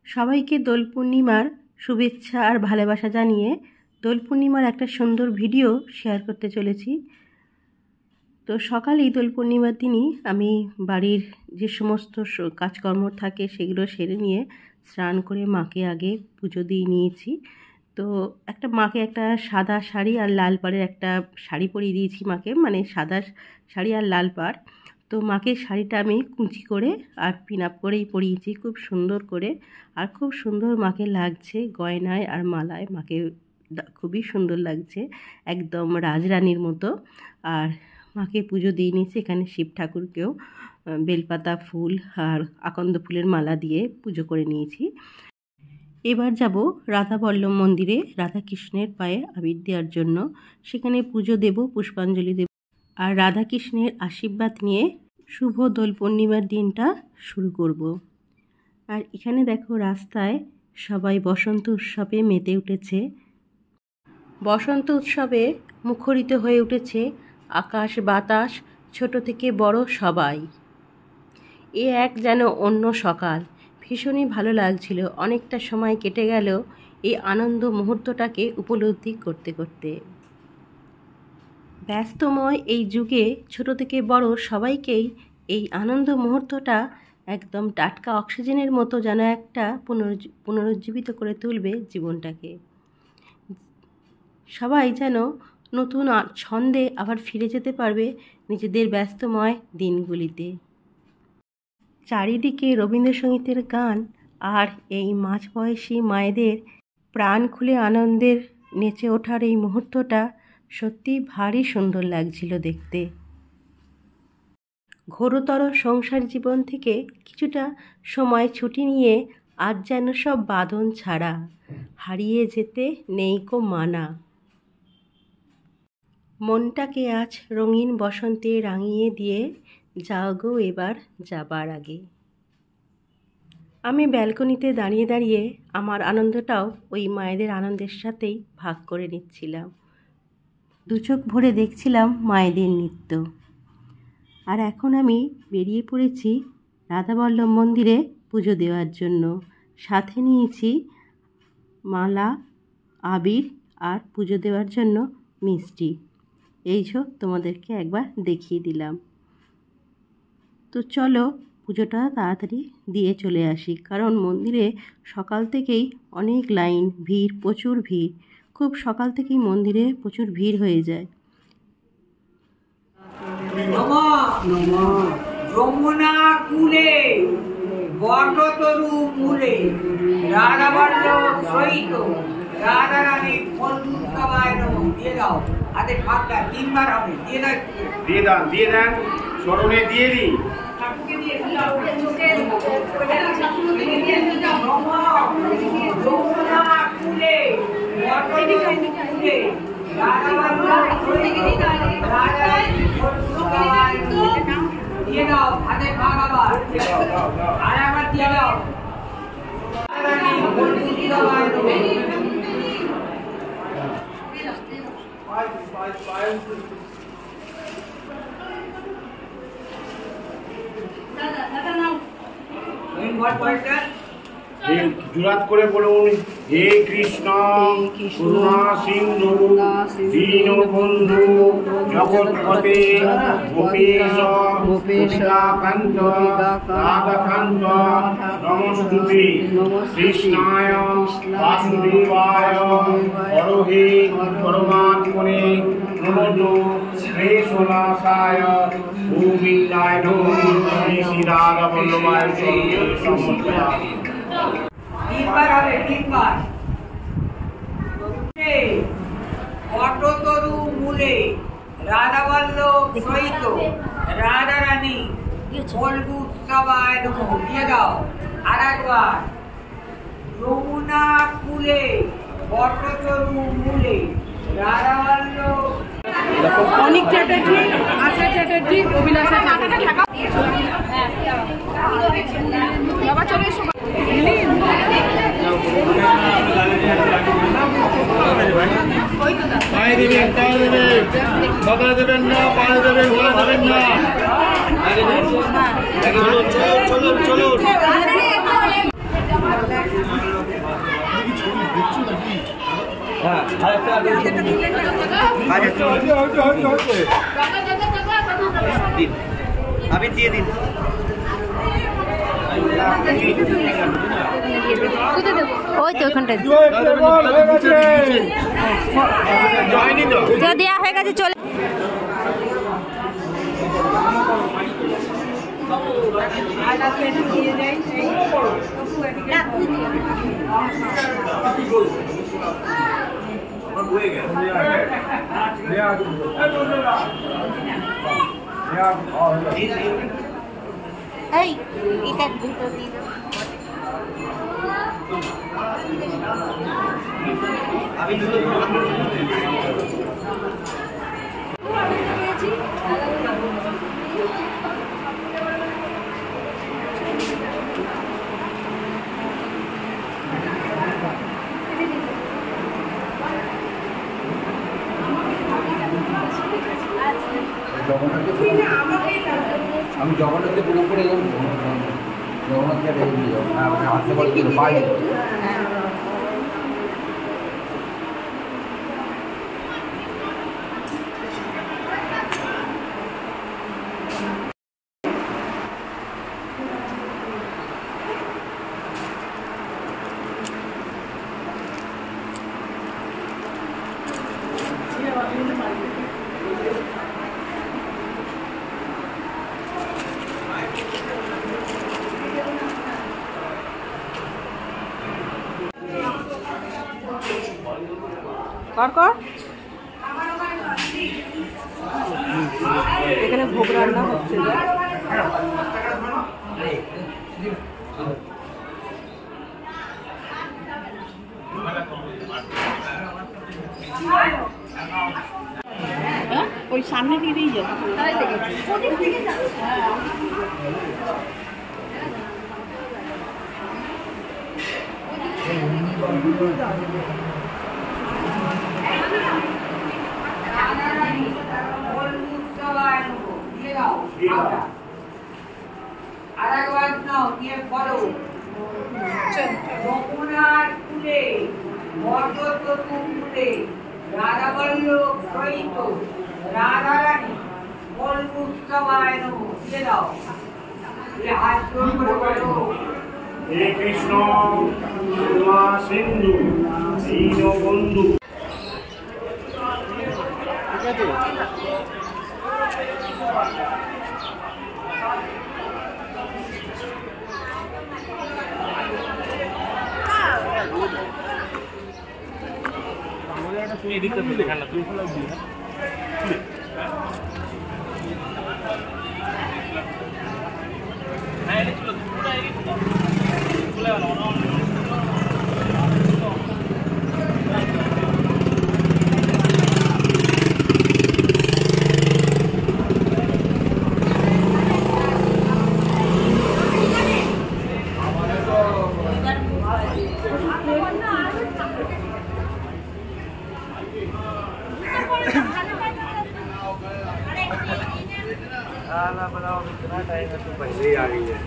সবাইকে দোল পূর্ণিমার শুভেচ্ছা আর ভালোবাসা জানিয়ে দোল পূর্ণিমার একটা সুন্দর ভিডিও শেয়ার করতে চলেছি। তো সকালেই দোল পূর্ণিমার দিনই আমি বাড়ির যে সমস্ত কাজকর্ম থাকে সেগুলো সেরে নিয়ে স্নান করে মাকে আগে পুজো দিয়ে নিয়েছি। তো মাকে একটা সাদা শাড়ি আর লাল পাড়ের একটা শাড়ি পরিয়ে দিয়েছি মাকে, মানে সাদা শাড়ি আর লাল পাড়। তো মাকে শাড়িটা আমি কুঁচি করে আর পিন আপ করেই পরিয়েছি খুব সুন্দর করে, আর খুব সুন্দর মাকে লাগছে গয়নায় আর মালায়, মাকে খুবই সুন্দর লাগছে, একদম রাজরানীর মতো। আর মাকে পুজো দিয়ে নিয়েছি, এখানে শিব ঠাকুরকেও বেলপাতা ফুল আর আকন্দ ফুলের মালা দিয়ে পুজো করে নিয়েছি। এবার যাব রাধাবল্লভ মন্দিরে রাধাকৃষ্ণের পায়ে আবির দেওয়ার জন্য, সেখানে পুজো দেব, পুষ্পাঞ্জলি দেব আর রাধাকৃষ্ণের আশীর্বাদ নিয়ে শুভ দোল পূর্ণিমার দিনটা শুরু করব। আর এখানে দেখো রাস্তায় সবাই বসন্ত উৎসবে মেতে উঠেছে। বসন্ত উৎসবে মুখরিত হয়ে উঠেছে আকাশ বাতাস, ছোট থেকে বড় সবাই। এ এক যেন অন্য সকাল, ভীষণই ভালো লাগছিল। অনেকটা সময় কেটে গেল এই আনন্দ মুহূর্তটাকে উপলব্ধি করতে করতে। ব্যস্তময় এই যুগে ছোট থেকে বড় সবাইকেই এই আনন্দ মুহূর্তটা একদম টাটকা অক্সিজেনের মতো যেন একটা পুনরুজ্জীবিত করে তুলবে জীবনটাকে। সবাই যেন নতুন ছন্দে আবার ফিরে যেতে পারবে নিজেদের ব্যস্তময় দিনগুলিতে। চারিদিকে রবীন্দ্রসঙ্গীতের গান আর এই মাঝবয়সী মায়েদের প্রাণ খুলে আনন্দের নেচে ওঠার এই মুহূর্তটা সত্যি ভারী সুন্দর লাগছিল দেখতে। ঘোরতর সংসার জীবন থেকে কিছুটা সময় ছুটি নিয়ে আজ যেন সব বাঁধন ছাড়া, হারিয়ে যেতে নেই কো মানা। মনটাকে আজ রঙিন বসন্তে রাঙিয়ে দিয়ে যাও গো এবার যাবার আগে। আমি ব্যালকনিতে দাঁড়িয়ে দাঁড়িয়ে আমার আনন্দটাও ওই মায়েদের আনন্দের সাথেই ভাগ করে নিচ্ছিলাম। দু চোখ ভরে দেখছিলাম মায়েদের নৃত্য। আর এখন আমি বেরিয়ে পড়েছি রাধাবল্লভ মন্দিরে পুজো দেওয়ার জন্য। সাথে নিয়েছি মালা, আবির আর পুজো দেওয়ার জন্য মিষ্টি। এই তোমাদেরকে একবার দেখিয়ে দিলাম। তো চলো পুজোটা তাড়াতাড়ি দিয়ে চলে আসি, কারণ মন্দিরে সকাল থেকেই অনেক লাইন, ভিড়, প্রচুর ভিড়। খুব সকাল থেকেই মন্দিরে প্রচুর ভিড় হয়ে যায়। যমুনা কূলে বটতরু মূলে রাধাবল্লভ সহিত রাধারানী ফলদুৎসবায় নমঃ। দিয়ে দাও হাতে ভাগটা, তিনবার হবে, দিয়ে দাও, দিয়ে দেন স্মরণে দিয়ে দিই। যমুনা কূলে বটতরু মূলে রাধাবল্লভ সহিত রাধারানী ফলদুৎসবায় নমঃ। দিয়ে দাও হাতে ভাগ, আবার আর একবার দিয়ে দাও। জুরাত করে বলুন, হে কৃষ্ণ করুণা সিন্ধু দীনবন্ধু জগৎপতে গোপেশ গোপিকাকান্ত রাধাকান্ত নমস্তুতে কৃষ্ণায় বাসুদেবায় হরহে পরমাত্মনে নমো ক্লেশনাশায় গোবিন্দায় নমঃ। শ্রী রাধাবল্লভায় সমর্পয়ামি। তিনবার হবে, তিনবার। বটতরু মূলে রাধাবল্লভ সহিত রাধারানী ফলদুৎসবায় নমঃ। দিয়ে দাও আর একবার। যমুনা কূলে বটতরু মূলে রাধাবল্লভ। অনিক চ্যাটার্জি, আশা চ্যাটার্জি, অভিলাষা চ্যাটার্জি। বাবা চলে এসো। পায়ে দেবেন, পায়ে দেবেন, বাবা দেবেন না, পায়ে দেবেন, বলে দেবেন না। চলুন চলুন চলুন। আমি দিয়ে দিন। ওই তো ওখানটায় দেওয়া হয়ে গেছে চলে। এই এটা দুটো দিয়ে দাও। আমি দুটো আমি জগন্নাথকে প্রণাম করে এলাম, জগন্নাথকে নিয়ে যাবো, হাতে করে দিল পায়ে। কর কর এখানে ভোগ রান্না হচ্ছে। ওই সামনে দিকেই যাবে। আরেকবার নাও দিয়ে বলো যমুনার কুলে মর্দতুলে রাধাবল্লভ সহিত রাধারানী উৎসবায় নমঃ দিয়ে দাও। হাত জোর করে বলো হে কৃষ্ণ করুণা সিন্ধু দীনবন্ধু। তুই এদিকটা দেখান না, তুই इतना टाइम है तो पहले ही आ गई है।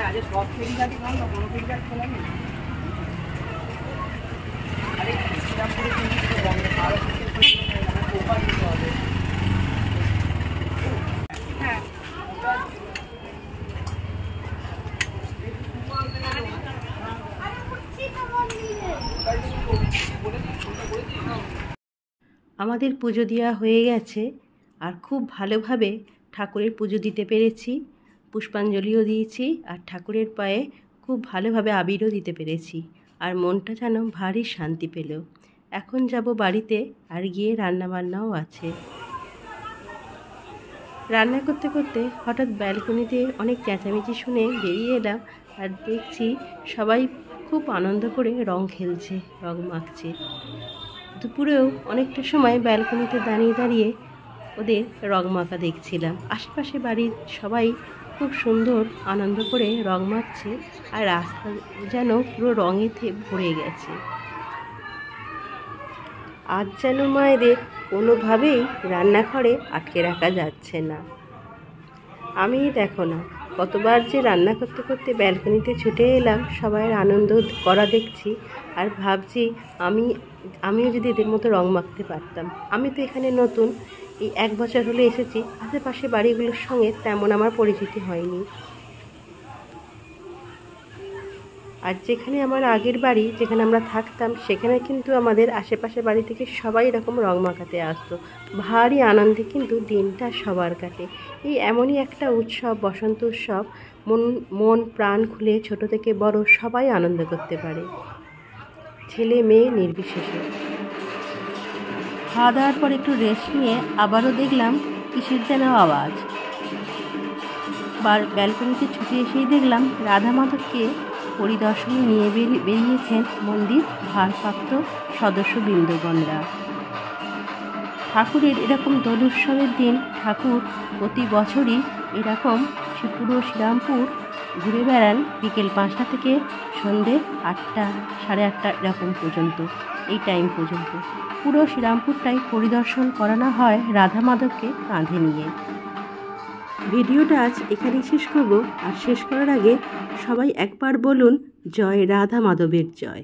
आज सब फेरी जाती कौन ना कोनो फेरी जाती खोला नहीं। अरे कितना पूरे दिन तो बंद भारत के ऊपर ही तो है। हां আমাদের পুজো দেওয়া হয়ে গেছে আর খুব ভালোভাবে ঠাকুরের পুজো দিতে পেরেছি। পুষ্পাঞ্জলিও দিয়েছি আর ঠাকুরের পায়ে খুব ভালোভাবে আবিরও দিতে পেরেছি আর মনটা যেন ভারী শান্তি পেল। এখন যাব বাড়িতে আর গিয়ে রান্নাবান্নাও আছে। রান্না করতে করতে হঠাৎ ব্যালকনিতে অনেক চেঁচামেচি শুনে বেরিয়ে এলাম আর দেখছি সবাই খুব আনন্দ করে রং খেলছে, রং মাখছে। দুপুরেও অনেকটা সময় ব্যালকনিতে দাঁড়িয়ে দাঁড়িয়ে ওদের রং মাখা দেখছিলাম। আশেপাশে বাড়ির সবাই খুব সুন্দর আনন্দ করে রং মাখছে আর রাস্তা যেন পুরো রঙেতে ভরে গেছে। আজ যেন মায়েদের কোনোভাবেই রান্নাঘরে আটকে রাখা যাচ্ছে না। আমি দেখো না কতবার যে রান্না করতে করতে ব্যালকনিতে ছুটে এলাম সবাই আনন্দ করা দেখছি, আর ভাবছি আমিও যদি এদের মতো রং মাখতে পারতাম। আমি তো এখানে নতুন, এই 1 বছর হলে এসেছি, আশেপাশে বাড়িগুলোর সঙ্গে তেমন আমার পরিচিতি হয়নি। আর যেখানে আমার আগের বাড়ি, যেখানে আমরা থাকতাম, সেখানে কিন্তু আমাদের আশেপাশে বাড়ি থেকে সবাই এরকম রং মাখাতে আসতো। ভারী আনন্দে কিন্তু দিনটা সবার কাটে। এই এমনই একটা উৎসব, বসন্ত উৎসব, মন প্রাণ খুলে ছোট থেকে বড় সবাই আনন্দ করতে পারে, ছেলে মেয়ে নির্বিশেষে। খাওয়া দাওয়ার পর একটু রেস্ট নিয়ে আবারও দেখলাম কিসের যেন আওয়াজ। ব্যালকনিতে ছুটে এসেই দেখলাম রাধা মাধবকে পরিদর্শনে নিয়ে বেরিয়েছেন মন্দির ভারপ্রাপ্ত সদস্যবৃন্দগণরা। ঠাকুরের এরকম দোল উৎসবের দিন ঠাকুর প্রতি বছরই এরকম পুরো শ্রীরামপুর ঘুরে বেড়ান বিকেল 5টা থেকে সন্ধে 8টা, 8:30 এরকম পর্যন্ত, এই টাইম পর্যন্ত পুরো শ্রীরামপুরটাই পরিদর্শন করানো হয় রাধা মাধবকে কাঁধে নিয়ে। ভিডিওটা আজ এখানেই শেষ করব, আর শেষ করার আগে সবাই একবার বলুন জয় রাধা মাধবের জয়।